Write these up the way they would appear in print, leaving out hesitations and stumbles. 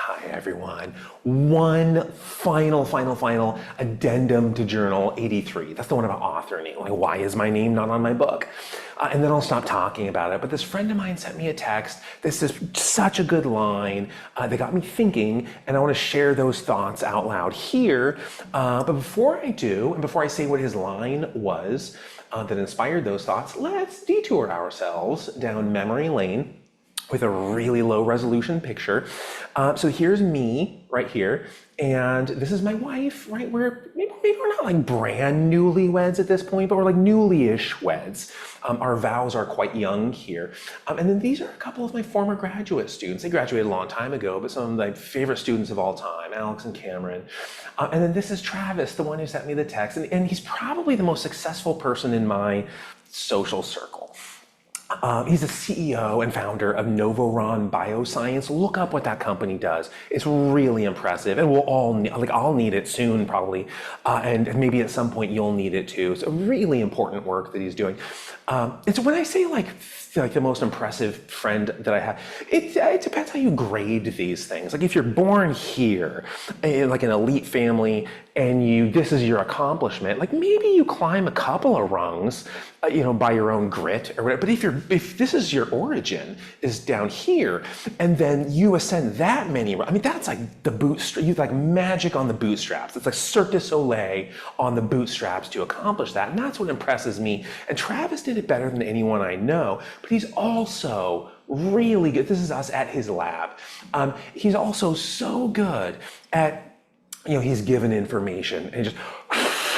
Hi everyone. One final addendum to Journal 83. That's the one about author name. Like, why is my name not on my book? And then I'll stop talking about it. But this friend of mine sent me a text. This is such a good line. They got me thinking, and I want to share those thoughts out loud here. But before I do, and before I say what his line was that inspired those thoughts, let's detour ourselves down memory lane with a really low resolution picture. So here's me right here, and this is my wife, right? Maybe we're not like brand newlyweds at this point, but we're like newly-ish weds. Our vows are quite young here. And then these are a couple of my former graduate students. They graduated a long time ago, but some of my favorite students of all time, Alex and Cameron. And then this is Travis, the one who sent me the text, and he's probably the most successful person in my social circle. He's a CEO and founder of Novoron Bioscience. Look up what that company does. It's really impressive, and we'll all I'll need it soon probably, and maybe at some point you'll need it too. It's a really important work that he's doing. It's when I say like the most impressive friend that I have, it depends how you grade these things. Like if you're born here in like an elite family and this is your accomplishment, like maybe you climb a couple of rungs, by your own grit or whatever. But if this is your origin is down here, and then you ascend that many, I mean that's like the bootstrap. You like magic on the bootstraps. It's like Cirque du Soleil on the bootstraps to accomplish that, and that's what impresses me. And Travis did it better than anyone I know. But he's also really good. This is us at his lab. He's also so good at, he's given information and just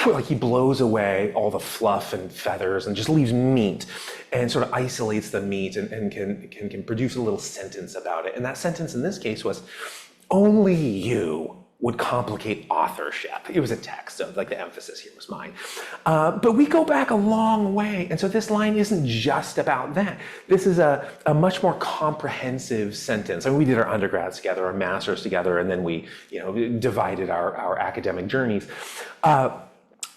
like he blows away all the fluff and feathers and just leaves meat and sort of isolates the meat and can produce a little sentence about it. And that sentence in this case was, only you would complicate authorship. It was a text, so like the emphasis here was mine. But we go back a long way, and so this line isn't just about that. This is a much more comprehensive sentence. I mean, we did our undergrads together, our masters together, and then we divided our academic journeys.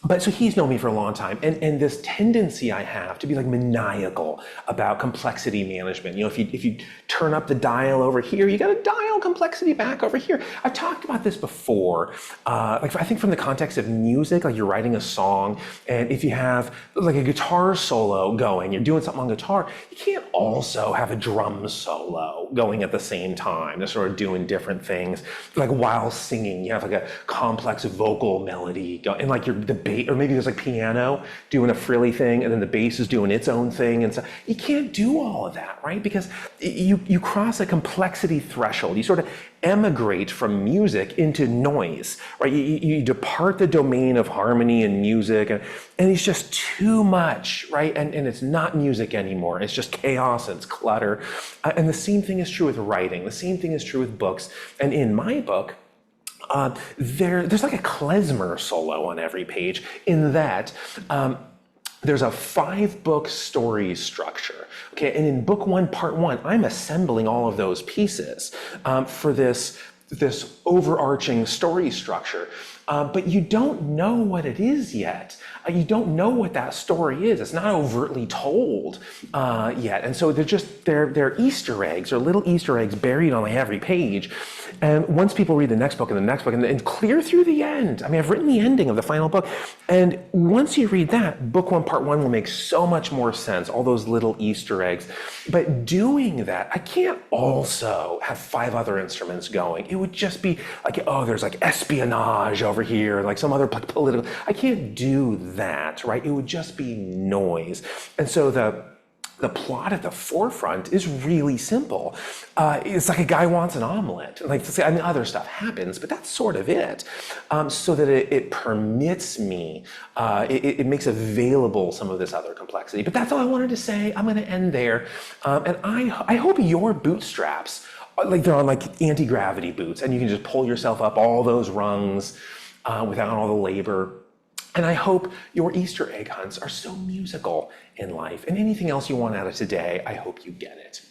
But so he's known me for a long time, and this tendency I have to be like maniacal about complexity management. If you turn up the dial over here, you got to dial complexity back over here. I've talked about this before. Like I think from the context of music, like you're writing a song, and if you have like a guitar solo going, you're doing something on guitar, you can't also have a drum solo going at the same time. They're sort of doing different things. Like while singing, you have like a complex vocal melody going, and like the or maybe there's like piano doing a frilly thing and then the bass is doing its own thing, and so you can't do all of that, right? Because you cross a complexity threshold. You sort of emigrate from music into noise, right? You depart the domain of harmony and music, and it's just too much, right? And it's not music anymore. It's just chaos and it's clutter. And the same thing is true with writing. The same thing is true with books. And in my book, there's like a klezmer solo on every page in that there's a 5-book story structure. Okay, and in book 1, part 1, I'm assembling all of those pieces for this overarching story structure. But you don't know what it is yet. You don't know what that story is. It's not overtly told yet. And so they're Easter eggs, or little Easter eggs buried on like every page. And once people read the next book and the next book and clear through the end, I mean, I've written the ending of the final book. And once you read that, book 1, part 1 will make so much more sense, all those little Easter eggs. But doing that, I can't also have 5 other instruments going. It would just be like, oh, there's like espionage over here, like some other political, I can't do that, right? It would just be noise. And so the plot at the forefront is really simple. It's like a guy wants an omelet. Like, I mean, other stuff happens, but that's sort of it. So that it permits me, it makes available some of this other complexity. But that's all I wanted to say. I'm gonna end there. And I hope your bootstraps, like they're on like anti-gravity boots, and you can just pull yourself up all those rungs without all the labor. And I hope your Easter egg hunts are so musical in life. And anything else you want out of today, I hope you get it.